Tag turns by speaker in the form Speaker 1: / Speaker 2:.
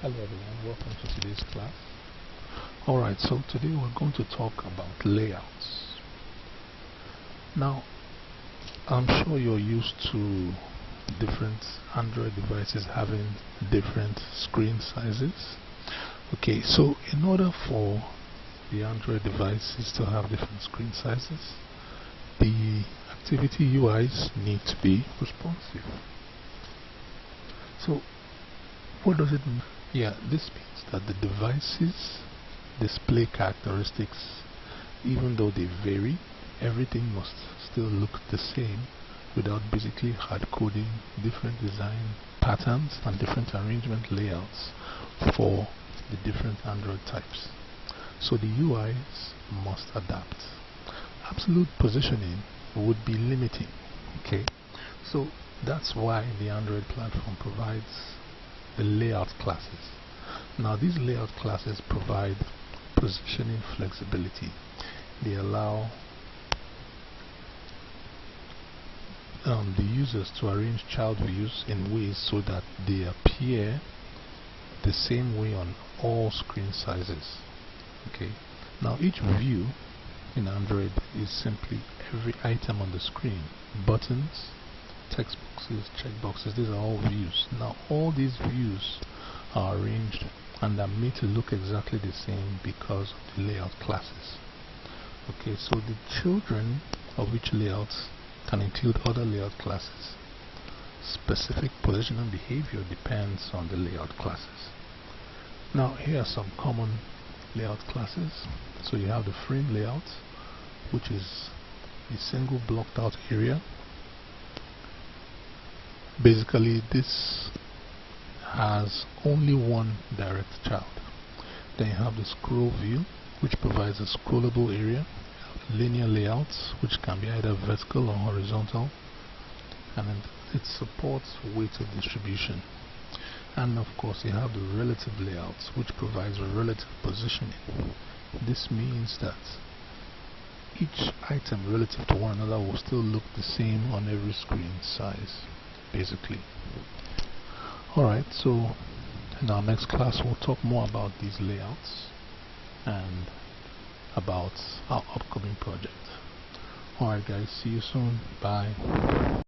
Speaker 1: Hello everyone, welcome to today's class. Alright, so today we're going to talk about layouts. Now, I'm sure you're used to different Android devices having different screen sizes. Okay, so in order for the Android devices to have different screen sizes, the activity UIs need to be responsive. So, what does it mean? Yeah, this means that the devices display characteristics, even though they vary, everything must still look the same without basically hard coding different design patterns and different arrangement layouts for the different Android types. So the UIs must adapt. Absolute positioning would be limiting. Okay, so that's why the Android platform provides the layout classes. Now these layout classes provide positioning flexibility. They allow the users to arrange child views in ways so that they appear the same way on all screen sizes. Okay. Now each view in Android is simply every item on the screen. Buttons, text boxes, checkboxes, these are all views. Now all these views are arranged and are made to look exactly the same because of the layout classes. Okay, so the children of each layout can include other layout classes. Specific position and behavior depends on the layout classes. Now here are some common layout classes. So you have the frame layout, which is a single blocked out area. Basically this has only one direct child. Then you have the scroll view, which provides a scrollable area. Linear layouts, which can be either vertical or horizontal, and it supports weighted distribution. And of course you have the relative layouts, which provides a relative positioning. This means that each item relative to one another will still look the same on every screen size, basically. Alright, so in our next class we'll talk more about these layouts and about our upcoming project. Alright guys, see you soon. Bye.